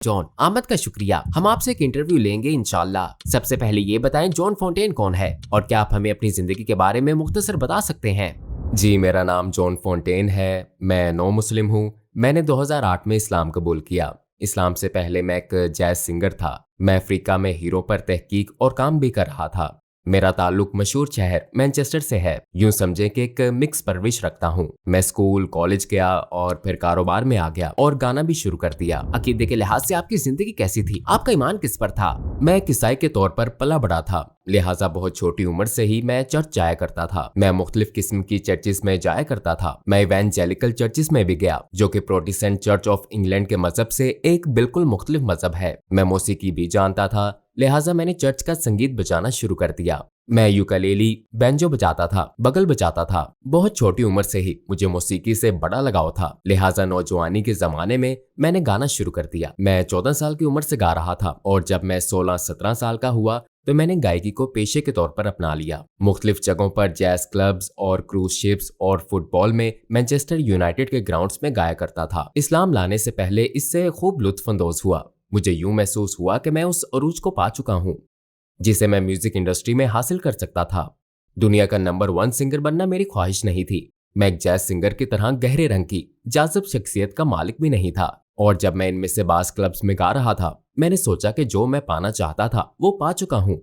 John, आमद का शुक्रिया। हम आपसे एक इंटरव्यू लेंगे इंशाल्लाह। सबसे पहले ये बताएं जॉन फोंटेन कौन है और क्या आप हमें अपनी जिंदगी के बारे में मुख्तसर बता सकते हैं? जी, मेरा नाम जॉन फोंटेन है। मैं नौ मुस्लिम हूँ। मैंने 2008 में इस्लाम कबूल किया। इस्लाम से पहले मैं एक जैज सिंगर था। मैं अफ्रीका में हीरो पर तहकीक और काम भी कर रहा था। मेरा ताल्लुक मशहूर शहर मैनचेस्टर से है। यूं समझे कि एक मिक्स परवरिश रखता हूँ। मैं स्कूल कॉलेज गया और फिर कारोबार में आ गया और गाना भी शुरू कर दिया। अकीदे के लिहाज से आपकी जिंदगी कैसी थी? आपका ईमान किस पर था? मैं एक ईसाई के तौर पर पला बड़ा था, लिहाजा बहुत छोटी उम्र से ही मैं चर्च जाया करता था। मैं मुख्तलिफ किस्म की चर्चिस में जाया करता था। मैं इवेंजेलिकल चर्चिस में भी गया, जो कि प्रोटेस्टेंट चर्च ऑफ इंग्लैंड के मजहब से एक बिल्कुल मुख्तलिफ मजहब है। मैं मौसीकी भी जानता था, लिहाजा मैंने चर्च का संगीत बजाना शुरू कर दिया। मैं यूकेलेली, बैंजो बजाता था, बगल बजाता था। बहुत छोटी उम्र से ही मुझे मौसीकी से बड़ा लगाव था, लिहाजा नौजवानी के जमाने में मैंने गाना शुरू कर दिया। मैं 14 साल की उम्र से गा रहा था और जब मैं 16-17 साल का हुआ तो मैंने गायकी को पेशे के तौर पर अपना लिया। मुख्तलिफ जगहों पर जैज क्लब्स और क्रूज शिप्स और फुटबॉल में मैनचेस्टर यूनाइटेड के ग्राउंड्स में गाया करता था। इस्लाम लाने से पहले इससे खूब लुत्फअंदोज हुआ। मुझे यूं महसूस हुआ कि मैं उस अरूज को पा चुका हूं जिसे मैं म्यूजिक इंडस्ट्री में हासिल कर सकता था। दुनिया का नंबर 1 सिंगर बनना मेरी ख्वाहिश नहीं थी। मैं एक जैज सिंगर की तरह गहरे रंग की जाज़िब शख्सियत का मालिक भी नहीं था। और जब मैं इनमें से बास क्लब्स में गा रहा था, मैंने सोचा कि जो मैं पाना चाहता था वो पा चुका हूं।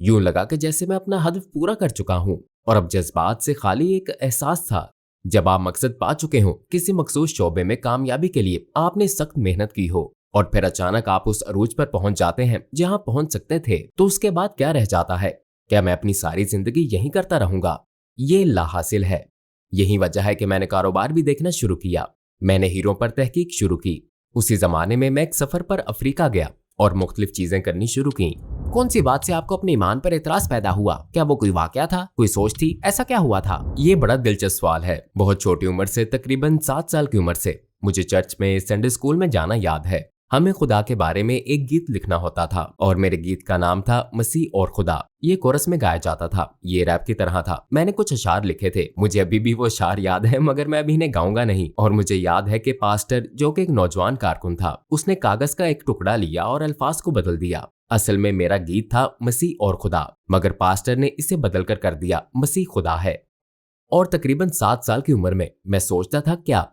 यूं लगा कि जैसे मैं अपना हदफ पूरा कर चुका हूं और अब जज्बात से खाली एक एहसास था। जब आप मकसद पा चुके हो, किसी मखसूस शोबे में कामयाबी के लिए आपने सख्त मेहनत की हो और फिर अचानक आप उस अरूज पर पहुंच जाते हैं जहां पहुंच सकते थे, तो उसके बाद क्या रह जाता है? क्या मैं अपनी सारी जिंदगी यही करता रहूंगा? ये लाहासिल है। यही वजह है कि मैंने कारोबार भी देखना शुरू किया। मैंने हीरो पर तहकीक शुरू की। उसी जमाने में मैं एक सफर पर अफ्रीका गया और मुख्तलिफ चीजें करनी शुरू की। कौन सी बात से आपको अपने ईमान पर एतराज पैदा हुआ? क्या वो कोई वाकया था, कोई सोच थी? ऐसा क्या हुआ था? ये बड़ा दिलचस्प सवाल है। बहुत छोटी उम्र से, तकरीबन 7 साल की उम्र से मुझे चर्च में संडे स्कूल में जाना याद है। हमें खुदा के बारे में एक गीत लिखना होता था और मेरे गीत का नाम था मसीह और खुदा। ये कोरस में गाया जाता था। ये रैप की तरह था। मैंने कुछ अशार लिखे थे। मुझे अभी भी वो अशार याद है, मगर मैं अभी इन्हें गाऊंगा नहीं। और मुझे याद है कि पास्टर, जो कि एक नौजवान कारकुन था, उसने कागज का एक टुकड़ा लिया और अल्फाज को बदल दिया। असल में मेरा गीत था मसीह और खुदा, मगर पास्टर ने इसे बदलकर कर दिया मसीह खुदा है। और तकरीबन 7 साल की उम्र में मैं सोचता था, क्या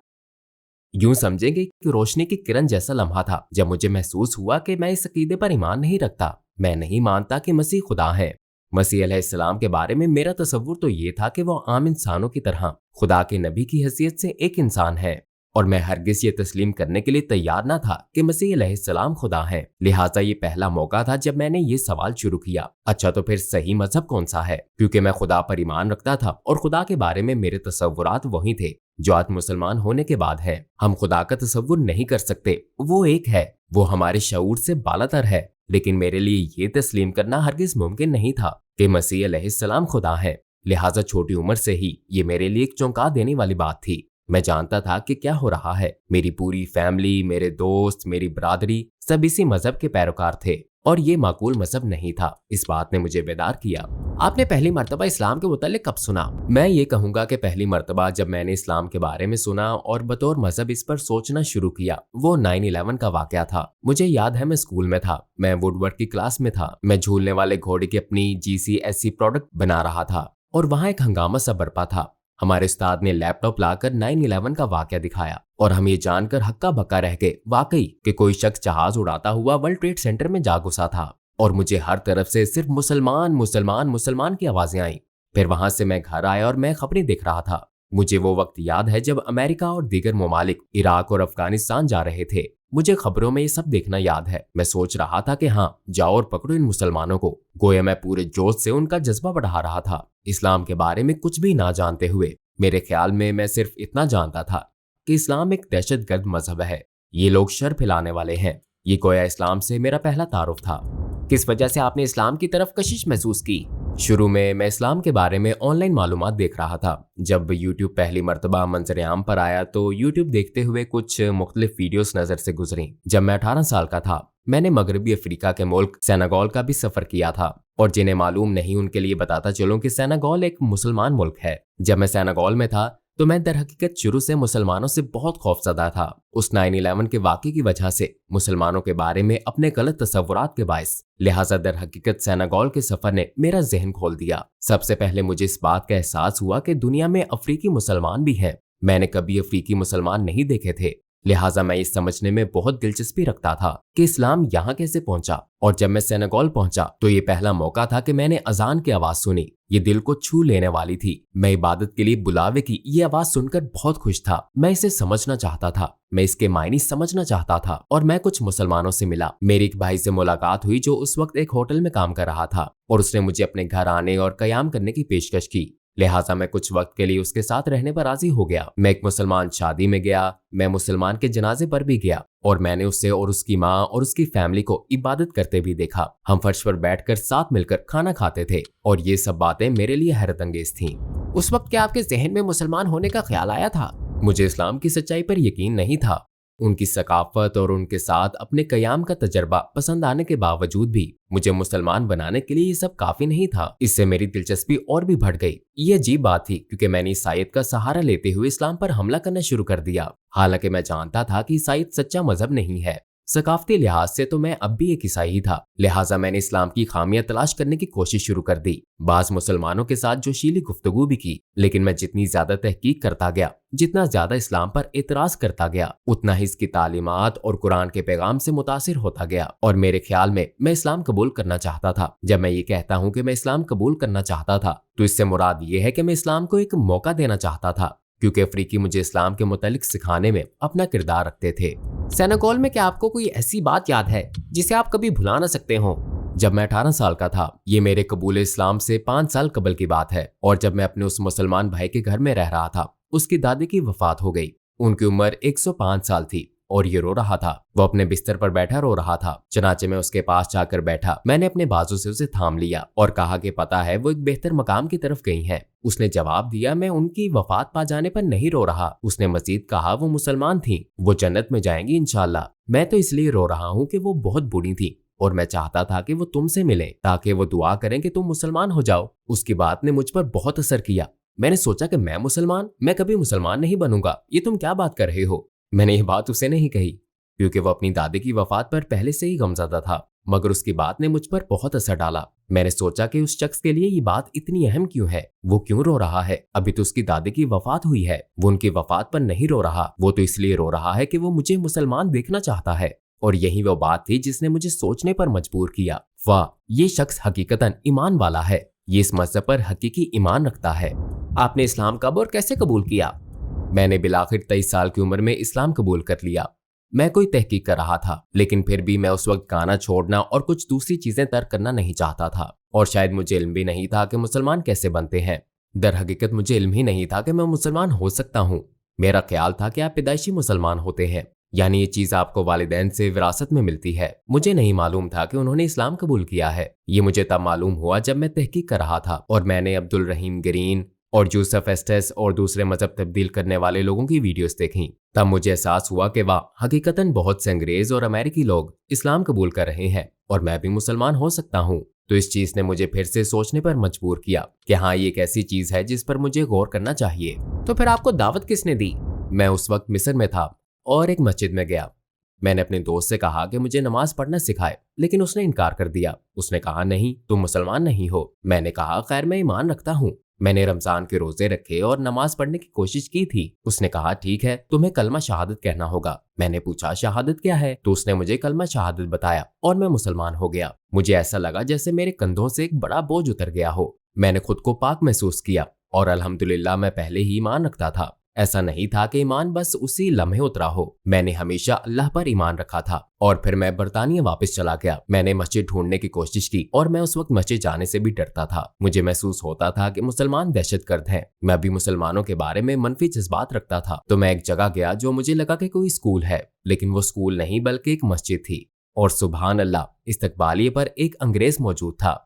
यूं समझेंगे कि रोशनी की किरण जैसा लम्हा था जब मुझे महसूस हुआ कि मैं इस अकीदे पर ईमान नहीं रखता। मैं नहीं मानता कि मसीह खुदा है। मसीह अलैहिस्सलाम के बारे में मेरा तसव्वुर तो ये था कि वो आम इंसानों की तरह खुदा के नबी की हैसियत से एक इंसान है, और मैं हरगिज ये तस्लीम करने के लिए तैयार ना था कि मसीह अलैहिस्सलाम खुदा है। लिहाजा ये पहला मौका था जब मैंने ये सवाल शुरू किया, अच्छा तो फिर सही मजहब कौन सा है? क्योंकि मैं खुदा पर ईमान रखता था और खुदा के बारे में मेरे तसव्वुरात वही थे जो आज मुसलमान होने के बाद है। हम खुदा का तसव्वुर नहीं कर सकते। वो एक है, वो हमारे शऊर से बालातर है। लेकिन मेरे लिए ये तस्लीम करना हरगिज मुमकिन नहीं था कि मसीह अलैहिस्सलाम खुदा है। लिहाजा छोटी उम्र से ही ये मेरे लिए एक चौंका देने वाली बात थी। मैं जानता था कि क्या हो रहा है। मेरी पूरी फैमिली, मेरे दोस्त, मेरी बरादरी सब इसी मजहब के पैरोकार थे और ये माकूल मजहब नहीं था। इस बात ने मुझे बेदार किया। आपने पहली मर्तबा इस्लाम के मुतालिक कब सुना? मैं ये कहूंगा कि पहली मर्तबा जब मैंने इस्लाम के बारे में सुना और बतौर मजहब इस पर सोचना शुरू किया, वो 9/11 का वाकया था। मुझे याद है मैं स्कूल में था। मैं वुडवर्ड की क्लास में था। मैं झूलने वाले घोड़े की अपनी GCSE प्रोडक्ट बना रहा था और वहां एक हंगामा सा बरपा था। हमारे उस्ताद ने लैपटॉप लाकर 9/11 का वाकया दिखाया और हम ये जानकर हक्का बक्का रह गए वाकई कि कोई शख्स जहाज उड़ाता हुआ वर्ल्ड ट्रेड सेंटर में जा घुसा था। और मुझे हर तरफ से सिर्फ मुसलमान मुसलमान मुसलमान की आवाजें आई। फिर वहां से मैं घर आया और मैं खबरें देख रहा था। मुझे वो वक्त याद है जब अमेरिका और दीगर ममालिक इराक और अफगानिस्तान जा रहे थे। मुझे खबरों में ये सब देखना याद है। मैं सोच रहा था कि हाँ, जाओ और पकड़ो इन मुसलमानों को। गोया मैं पूरे जोश से उनका जज्बा बढ़ा रहा था। इस्लाम के बारे में कुछ भी ना जानते हुए मेरे ख्याल में मैं सिर्फ इतना जानता था कि इस्लाम एक दहशतगर्द मजहब है। ये लोग शर फैलाने वाले हैं। ये गोया इस्लाम से मेरा पहला तारुफ था। किस वजह से आपने इस्लाम की तरफ कशिश महसूस की? शुरू में मैं इस्लाम के बारे में ऑनलाइन मालूमात देख रहा था। जब यूट्यूब पहली मर्तबा मंजर-ए-आम पर आया तो यूट्यूब देखते हुए कुछ मुख्तलिफ वीडियोस नजर से गुजरी। जब मैं 18 साल का था मैंने मगरबी अफ्रीका के मुल्क सेनेगल का भी सफर किया था, और जिन्हें मालूम नहीं उनके लिए बताता चलूं कि सेनेगल एक मुसलमान मुल्क है। जब मैं सेनेगल में था तो मैं दर हकीकत शुरू से मुसलमानों से बहुत खौफजदा था। उस 9/11 के वाक़े की वजह से मुसलमानों के बारे में अपने गलत तस्वुरात के बायस, लिहाजा दर हकीकत सेनेगल के सफर ने मेरा जहन खोल दिया। सबसे पहले मुझे इस बात का एहसास हुआ कि दुनिया में अफ्रीकी मुसलमान भी हैं। मैंने कभी अफ्रीकी मुसलमान नहीं देखे थे, लिहाजा मैं इस समझने में बहुत दिलचस्पी रखता था कि इस्लाम यहाँ कैसे पहुंचा। और जब मैं सेनेगल पहुंचा तो ये पहला मौका था कि मैंने अजान की आवाज सुनी। ये दिल को छू लेने वाली थी। मैं इबादत के लिए बुलावे की ये आवाज सुनकर बहुत खुश था। मैं इसे समझना चाहता था, मैं इसके मायने समझना चाहता था, और मैं कुछ मुसलमानों से मिला। मेरी एक भाई से मुलाकात हुई जो उस वक्त एक होटल में काम कर रहा था, और उसने मुझे अपने घर आने और कयाम करने की पेशकश की। लिहाजा मैं कुछ वक्त के लिए उसके साथ रहने पर राजी हो गया। मैं एक मुसलमान शादी में गया, मैं मुसलमान के जनाजे पर भी गया, और मैंने उसे और उसकी माँ और उसकी फैमिली को इबादत करते भी देखा। हम फर्श पर बैठकर साथ मिलकर खाना खाते थे, और ये सब बातें मेरे लिए हैरत अंगेज थीं। उस वक्त क्या आपके जहन में मुसलमान होने का ख्याल आया था? मुझे इस्लाम की सच्चाई पर यकीन नहीं था। उनकी सकाफत और उनके साथ अपने कयाम का तजर्बा पसंद आने के बावजूद भी मुझे मुसलमान बनाने के लिए ये सब काफी नहीं था। इससे मेरी दिलचस्पी और भी बढ़ गई। ये अजीब बात थी क्योंकि मैंने ईसाईयत का सहारा लेते हुए इस्लाम पर हमला करना शुरू कर दिया। हालांकि मैं जानता था कि ईसाईयत सच्चा मजहब नहीं है। सकाफती लिहाज से तो मैं अब भी एक ईसाई ही था। लिहाजा मैंने इस्लाम की खामियां तलाश करने की कोशिश शुरू कर दी। बाज मुसलमानों के साथ जोशीली गुफ्तगू भी की, लेकिन मैं जितनी ज्यादा तहकीक करता गया, जितना ज्यादा इस्लाम पर एतराज करता गया, उतना ही इसकी तालीमात और कुरान के पैगाम से मुतासिर होता गया। और मेरे ख्याल में मैं इस्लाम कबूल करना चाहता था। जब मैं ये कहता हूँ कि मैं इस्लाम कबूल करना चाहता था तो इससे मुराद ये है कि मैं इस्लाम को एक मौका देना चाहता था, क्योंकि अफ्रीकी मुझे इस्लाम के मुतालिक सिखाने में अपना किरदार रखते थे। सेनेगल में क्या आपको कोई ऐसी बात याद है जिसे आप कभी भुला ना सकते हो? जब मैं 18 साल का था, ये मेरे कबूल इस्लाम से 5 साल कबल की बात है, और जब मैं अपने उस मुसलमान भाई के घर में रह रहा था, उसकी दादी की वफात हो गई। उनकी उम्र 105 साल थी और ये रो रहा था। वो अपने बिस्तर पर बैठा रो रहा था। चनाचे में उसके पास जाकर बैठा। मैंने अपने बाजू से उसे थाम लिया और कहा कि पता है वो एक बेहतर मकाम की तरफ गई हैं। उसने जवाब दिया, मैं उनकी वफात पा जाने पर नहीं रो रहा। उसने मजीद कहा, वो मुसलमान थी, वो जन्नत में जाएंगी इंशाल्लाह। मैं तो इसलिए रो रहा हूँ कि वो बहुत बूढ़ी थी और मैं चाहता था कि वो तुमसे मिले ताकि वो दुआ करें कि तुम मुसलमान हो जाओ। उसकी बात ने मुझ पर बहुत असर किया। मैंने सोचा कि मैं मुसलमान, मैं कभी मुसलमान नहीं बनूंगा, ये तुम क्या बात कर रहे हो। मैंने ये बात उसे नहीं कही क्योंकि वो अपनी दादी की वफात पर पहले से ही गमज़दा था, मगर उसकी बात ने मुझ पर बहुत असर डाला। मैंने सोचा कि उस शख्स के लिए ये बात इतनी अहम क्यों है, वो क्यों रो रहा है। अभी तो उसकी दादी की वफात हुई है, वो उनकी वफात पर नहीं रो रहा। वो तो इसलिए रो रहा है कि वो मुझे मुसलमान देखना चाहता है। और यही वो बात थी जिसने मुझे सोचने पर मजबूर किया, वाह, ये शख्स हकीकतन ईमान वाला है, ये इस मजहब पर हकीकी ईमान रखता है। आपने इस्लाम कब और कैसे कबूल किया? मैंने बिलाखिर 23 साल की उम्र में इस्लाम कबूल कर लिया। मैं कोई तहकीक कर रहा था, लेकिन फिर भी मैं उस वक्त गाना छोड़ना और कुछ दूसरी चीजें तर्क करना नहीं चाहता था। और शायद मुझे इल्म भी नहीं था कि मुसलमान कैसे बनते हैं। दर हकीकत मुझे इल्म ही नहीं था कि मैं मुसलमान हो सकता हूँ। मेरा ख्याल था कि आप पैदाइशी मुसलमान होते हैं, यानी ये चीज आपको वालिदैन से विरासत में मिलती है। मुझे नहीं मालूम था कि उन्होंने इस्लाम कबूल किया है। ये मुझे तब मालूम हुआ जब मैं तहकीक कर रहा था और मैंने अब्दुल रहीम ग्रीन और यूसुफ एस्टेस और दूसरे मजहब तब्दील करने वाले लोगों की वीडियोस देखी। तब मुझे एहसास हुआ कि वाह, हकीकतन बहुत से अंग्रेज और अमेरिकी लोग इस्लाम कबूल कर रहे हैं और मैं भी मुसलमान हो सकता हूँ। तो इस चीज ने मुझे फिर से सोचने पर मजबूर किया कि हाँ, ये एक ऐसी चीज है जिस पर मुझे गौर करना चाहिए। तो फिर आपको दावत किसने दी? मैं उस वक्त मिस्र में था और एक मस्जिद में गया। मैंने अपने दोस्त से कहा कि मुझे नमाज पढ़ना सिखाए, लेकिन उसने इनकार कर दिया। उसने कहा, नहीं, तुम मुसलमान नहीं हो। मैंने कहा, खैर, मैं ईमान रखता हूँ। मैंने रमजान के रोजे रखे और नमाज पढ़ने की कोशिश की थी। उसने कहा, ठीक है, तुम्हें कलमा शहादत कहना होगा। मैंने पूछा, शहादत क्या है? तो उसने मुझे कलमा शहादत बताया और मैं मुसलमान हो गया। मुझे ऐसा लगा जैसे मेरे कंधों से एक बड़ा बोझ उतर गया हो। मैंने खुद को पाक महसूस किया और अल्हम्दुलिल्लाह मैं पहले ही ईमान रखता था। ऐसा नहीं था कि ईमान बस उसी लम्हे उतरा हो। मैंने हमेशा अल्लाह पर ईमान रखा था। और फिर मैं बरतानिया वापस चला गया। मैंने मस्जिद ढूंढने की कोशिश की और मैं उस वक्त मस्जिद जाने से भी डरता था। मुझे महसूस होता था कि मुसलमान दहशतगर्द हैं। मैं भी मुसलमानों के बारे में मनफी जज्बात रखता था। तो मैं एक जगह गया जो मुझे लगा कि कोई स्कूल है, लेकिन वो स्कूल नहीं बल्कि एक मस्जिद थी। और सुभान अल्लाह, इस्तकबालिये पर एक अंग्रेज मौजूद था।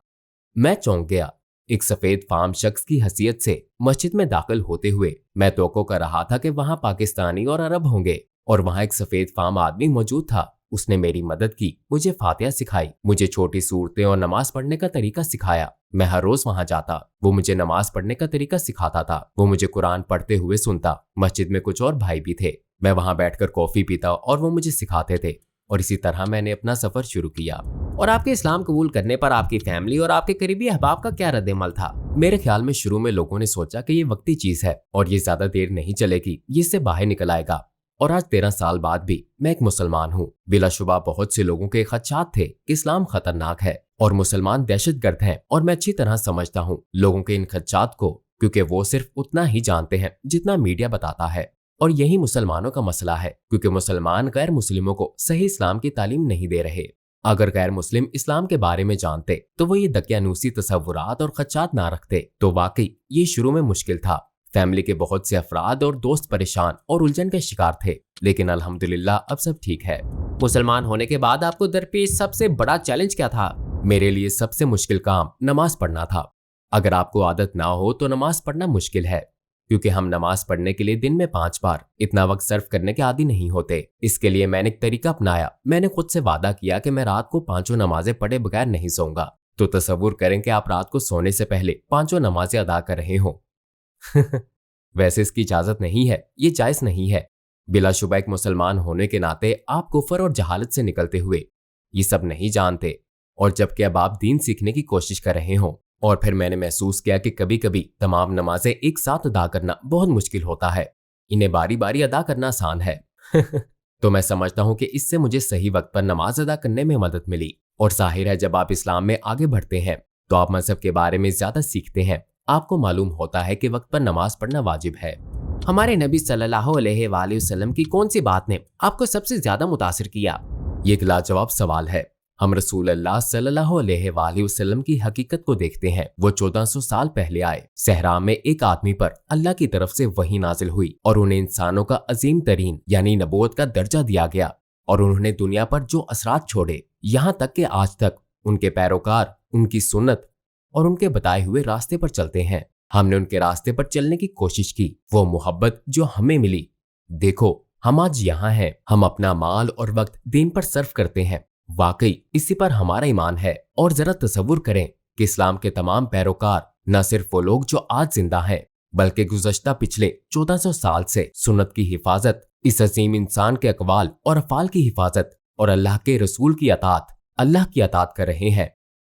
मैं चौंक गया। एक सफेद फार्म शख्स की हैसियत से मस्जिद में दाखिल होते हुए मैं तवक्को कर रहा था कि वहां पाकिस्तानी और अरब होंगे, और वहां एक सफेद फार्म आदमी मौजूद था। उसने मेरी मदद की, मुझे फातिहा सिखाई, मुझे छोटी सूरतें और नमाज पढ़ने का तरीका सिखाया। मैं हर रोज वहां जाता, वो मुझे नमाज पढ़ने का तरीका सिखाता था, वो मुझे कुरान पढ़ते हुए सुनता। मस्जिद में कुछ और भाई भी थे, मैं वहां बैठकर कॉफी पीता और वो मुझे सिखाते थे। और इसी तरह मैंने अपना सफर शुरू किया। और आपके इस्लाम कबूल करने पर आपकी फैमिली और आपके करीबी अहबाब का क्या रद्द-ए-अमल था? मेरे ख्याल में शुरू में लोगों ने सोचा कि ये वक्ती चीज है और ये ज्यादा देर नहीं चलेगी, ये इससे बाहर निकल आएगा। और आज 13 साल बाद भी मैं एक मुसलमान हूँ। बिलाशुबा बहुत से लोगों के खदशात थे कि इस्लाम खतरनाक है और मुसलमान दहशतगर्द हैं, और मैं अच्छी तरह समझता हूँ लोगों के इन खदशात को, क्योंकि वो सिर्फ उतना ही जानते हैं जितना मीडिया बताता है। और यही मुसलमानों का मसला है, क्योंकि मुसलमान गैर मुस्लिमों को सही इस्लाम की तालीम नहीं दे रहे। अगर गैर मुस्लिम इस्लाम के बारे में जानते तो वो ये दकियानूसी तसव्वुरात और खदशात ना रखते। तो वाकई ये शुरू में मुश्किल था। फैमिली के बहुत से अफराद और दोस्त परेशान और उलझन के शिकार थे, लेकिन अल्हम्दुलिल्लाह अब सब ठीक है। मुसलमान होने के बाद आपको दरपेश सबसे बड़ा चैलेंज क्या था? मेरे लिए सबसे मुश्किल काम नमाज पढ़ना था। अगर आपको आदत ना हो तो नमाज पढ़ना मुश्किल है, क्योंकि हम नमाज पढ़ने के लिए दिन में 5 बार इतना वक्त सर्फ करने के आदी नहीं होते। इसके लिए मैंने एक तरीका अपनाया। मैंने खुद से वादा किया कि मैं रात को 5 नमाजें पढ़े बगैर नहीं सोऊंगा। तो तसव्वुर करें कि आप रात को सोने से पहले 5 नमाजें अदा कर रहे हो। वैसे इसकी इजाजत नहीं है, ये जायज नहीं है। बिलाशुबा एक मुसलमान होने के नाते आप कुफर और जहालत से निकलते हुए ये सब नहीं जानते, और जबकि अब आप दीन सीखने की कोशिश कर रहे हो। और फिर मैंने महसूस किया कि कभी कभी तमाम नमाजें एक साथ अदा करना बहुत मुश्किल होता है, इन्हें बारी बारी अदा करना आसान है। तो मैं समझता हूँ कि इससे मुझे सही वक्त पर नमाज अदा करने में मदद मिली। और जाहिर है जब आप इस्लाम में आगे बढ़ते हैं तो आप मजहब के बारे में ज्यादा सीखते हैं। आपको मालूम होता है कि वक्त पर नमाज पढ़ना वाजिब है। हमारे नबी सल्लल्लाहु अलैहि वसल्लम की कौन सी बात ने आपको सबसे ज्यादा मुतासिर किया? ये एक लाजवाब सवाल है। हम रसूल अल्लाह सल्लल्लाहु अलैहि वसल्लम की हकीकत को देखते हैं। वो 1400 साल पहले आए। सहरा में एक आदमी पर अल्लाह की तरफ से वही नाजिल हुई और उन्हें इंसानों का अजीम तरीन यानी नबूवत का दर्जा दिया गया। और उन्होंने दुनिया पर जो असरात छोड़े, यहाँ तक कि आज तक उनके पैरोकार उनकी सुन्नत और उनके बताए हुए रास्ते पर चलते हैं। हमने उनके रास्ते पर चलने की कोशिश की। वो मोहब्बत जो हमें मिली, देखो हम आज यहाँ हैं। हम अपना माल और वक्त दीन पर सर्फ करते हैं। वाकई इसी पर हमारा ईमान है। और जरा तसव्वुर करें कि इस्लाम के तमाम पैरोकार न सिर्फ वो लोग जो आज जिंदा हैं, बल्कि गुज़श्ता पिछले 1400 साल से सुन्नत की हिफाजत, इस अजीम इंसान के अकवाल और अफाल की हिफाजत और अल्लाह के रसूल की अतात कर रहे हैं।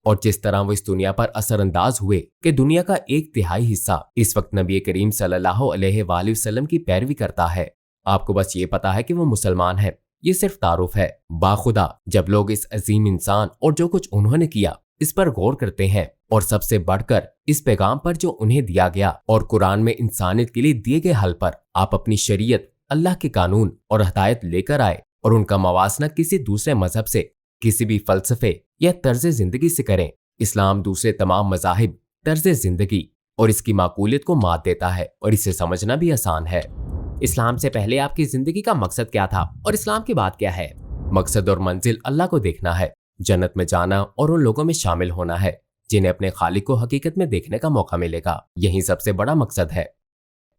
और जिस तरह वो इस दुनिया पर असरअंदाज हुए कि दुनिया का 1/3 हिस्सा इस वक्त नबी करीम सल्लल्लाहु अलैहि वसल्लम की पैरवी करता है। आपको बस ये पता है कि वो मुसलमान है, ये सिर्फ तारुफ है। बाखुदा जब लोग इस अजीम इंसान और जो कुछ उन्होंने किया इस पर गौर करते हैं, और सबसे बढ़कर इस पैगाम पर जो उन्हें दिया गया और कुरान में इंसानियत के लिए दिए गए हल पर आप अपनी शरीयत, अल्लाह के कानून और हदायत लेकर आए, और उनका मवासना किसी दूसरे मजहब से, किसी भी फलसफे या तर्ज जिंदगी से करें। इस्लाम दूसरे तमाम मजाहिब, तर्ज जिंदगी और इसकी माकूलियत को मात देता है, और इसे समझना भी आसान है। इस्लाम से पहले आपकी जिंदगी का मकसद क्या था और इस्लाम के बाद क्या है? मकसद और मंजिल अल्लाह को देखना है, जन्नत में जाना और उन लोगों में शामिल होना है जिन्हें अपने खालिक को हकीकत में देखने का मौका मिलेगा। यही सबसे बड़ा मकसद है।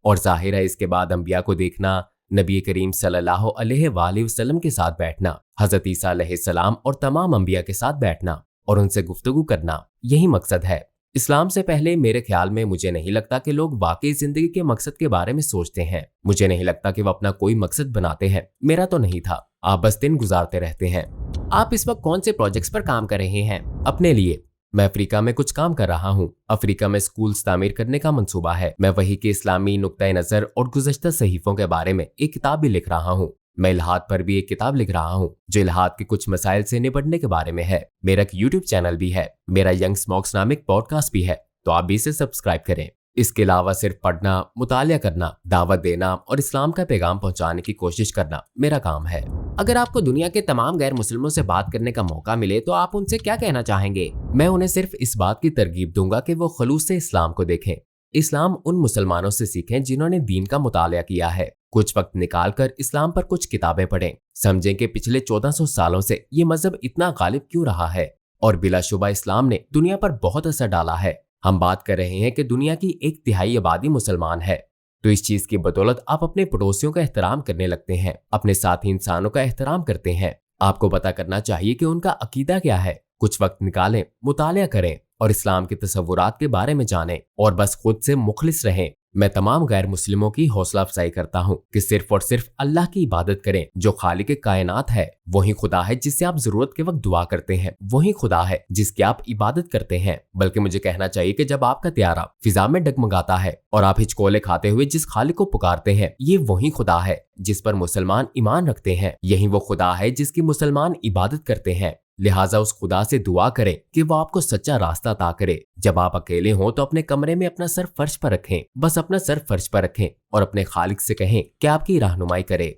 और जाहिर है इसके बाद अंबिया को देखना, नबी करीम सल्लल्लाहु अलैहि वसल्लम के साथ बैठना, हजरत ईसा अलैहिस्सलाम और तमाम अंबिया के साथ बैठना और उनसे गुफ्तगू करना, यही मकसद है। इस्लाम से पहले मेरे ख्याल में मुझे नहीं लगता कि लोग वाकई जिंदगी के मकसद के बारे में सोचते हैं। मुझे नहीं लगता कि वो अपना कोई मकसद बनाते हैं। मेरा तो नहीं था। आप बस दिन गुजारते रहते हैं। आप इस वक्त कौन से प्रोजेक्ट्स पर काम कर रहे हैं? अपने लिए मैं अफ्रीका में कुछ काम कर रहा हूँ। अफ्रीका में स्कूल्स तामीर करने का मंसूबा है। मैं वही के इस्लामी नुक्ता नजर और गुज़श्ता सहीफों के बारे में एक किताब भी लिख रहा हूँ। मैं इल्हाद पर भी एक किताब लिख रहा हूँ जो इल्हाद के कुछ मसाइल से निपटने के बारे में है। मेरा एक यूट्यूब चैनल भी है। मेरा यंग स्मोक्स नामिक पॉडकास्ट भी है, तो आप भी इसे सब्सक्राइब करें। इसके अलावा सिर्फ पढ़ना, मुतालिया करना, दावत देना और इस्लाम का पैगाम पहुंचाने की कोशिश करना मेरा काम है। अगर आपको दुनिया के तमाम गैर मुस्लिमों से बात करने का मौका मिले तो आप उनसे क्या कहना चाहेंगे? मैं उन्हें सिर्फ इस बात की तरगीब दूंगा कि वो खलूस से इस्लाम को देखें। इस्लाम उन मुसलमानों से सीखें जिन्होंने दीन का मुतालिया किया है। कुछ वक्त निकालकर इस्लाम पर कुछ किताबें पढ़ें। समझें कि पिछले 1400 सालों से ये मजहब इतना गालिब क्यों रहा है। और बिलाशुबा इस्लाम ने दुनिया पर बहुत असर डाला है। हम बात कर रहे हैं कि दुनिया की 1/3 आबादी मुसलमान है, तो इस चीज की बदौलत आप अपने पड़ोसियों का एहतराम करने लगते हैं, अपने साथी इंसानों का एहतराम करते हैं, आपको पता करना चाहिए कि उनका अकीदा क्या है। कुछ वक्त निकालें, मुतालिया करें और इस्लाम के तसव्वुरात के बारे में जानें और बस खुद से मुखलिस रहें। मैं तमाम गैर मुस्लिमों की हौसला अफजाई करता हूँ कि सिर्फ और सिर्फ अल्लाह की इबादत करें जो खालिक कायनात है। वही खुदा है जिससे आप जरूरत के वक्त दुआ करते हैं, वही खुदा है जिसकी आप इबादत करते हैं। बल्कि मुझे कहना चाहिए कि जब आपका त्यारा फिजा में डगमगाता है और आप हिचकोले खाते हुए जिस खालिक को पुकारते हैं, ये वही खुदा है जिस पर मुसलमान ईमान रखते हैं। यही वो खुदा है जिसकी मुसलमान इबादत करते हैं। लिहाजा उस खुदा से दुआ करें कि वो आपको सच्चा रास्ता अता करे। जब आप अकेले हों तो अपने कमरे में अपना सर फर्श पर रखें, बस अपना सर फर्श पर रखें और अपने खालिक से कहें कि आपकी रहनुमाई करे।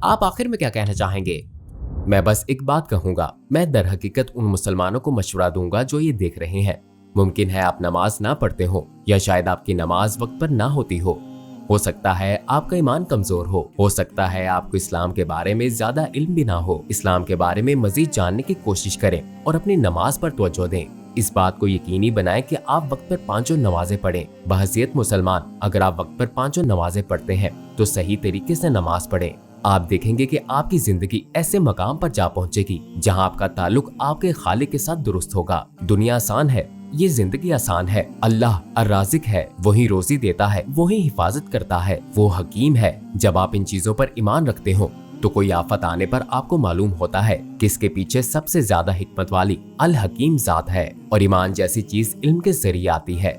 आप आखिर में क्या कहना चाहेंगे? मैं बस एक बात कहूंगा, मैं दर हकीकत उन मुसलमानों को मशवरा दूंगा जो ये देख रहे हैं। मुमकिन है आप नमाज ना पढ़ते हो या शायद आपकी नमाज वक्त पर ना होती हो सकता है आपका ईमान कमजोर हो सकता है आपको इस्लाम के बारे में ज्यादा इल्म भी ना हो। इस्लाम के बारे में मजीद जानने की कोशिश करें और अपनी नमाज पर तवज्जो दें। इस बात को यकीनी बनाएं कि आप वक्त पर 5 नमाजें पढ़ें। बहैसियत मुसलमान अगर आप वक्त पर 5 नमाजें पढ़ते हैं तो सही तरीके से नमाज पढ़ें। आप देखेंगे कि आपकी जिंदगी ऐसे मकाम पर जा पहुंचेगी जहां आपका ताल्लुक आपके खालिक के साथ दुरुस्त होगा। दुनिया आसान है, ये जिंदगी आसान है। अल्लाह अर्राज़िक है, वही रोजी देता है, वही हिफाजत करता है, वो हकीम है। जब आप इन चीजों पर ईमान रखते हो तो कोई आफत आने पर आपको मालूम होता है कि इसके पीछे सबसे ज्यादा हिकमत वाली अल हकीम जात है। और ईमान जैसी चीज इल्म के जरिए आती है।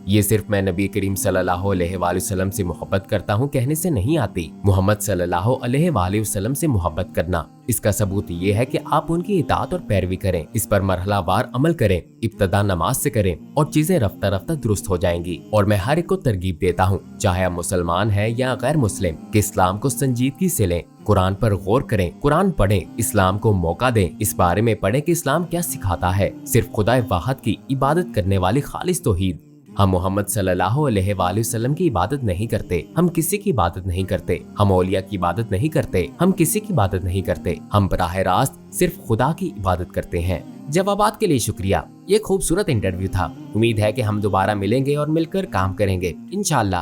ये सिर्फ मैं नबी करीम सल्लल्लाहु अलैहि वसल्लम से मोहब्बत करता हूँ कहने से नहीं आती। मोहम्मद सल्लल्लाहु अलैहि वसल्लम से मोहब्बत करना, इसका सबूत ये है कि आप उनकी इताअत और पैरवी करें, इस पर मरहलावार अमल करें। इब्तदा नमाज से करें और चीजें रफ्ता रफ्ता दुरुस्त हो जाएंगी। और मैं हर एक को तरगीब देता हूँ, चाहे आप मुसलमान हैं या गैर मुस्लिम, कि इस्लाम को संजीदगी से लें, कुरान पर गौर करें, कुरान पढ़ें, इस्लाम को मौका दें, इस बारे में पढ़ें कि इस्लाम क्या सिखाता है। सिर्फ खुदा वाहिद की इबादत करने वाली खालिस तौहीद। हम मोहम्मद सल्लल्लाहु अलैहि वसल्लम की इबादत नहीं करते, हम किसी की इबादत नहीं करते, हम औलिया की इबादत नहीं करते, हम किसी की इबादत नहीं करते, हम बराह रास्त सिर्फ खुदा की इबादत करते हैं। जवाबात के लिए शुक्रिया। ये खूबसूरत इंटरव्यू था। उम्मीद है कि हम दोबारा मिलेंगे और मिलकर काम करेंगे इंशाअल्लाह।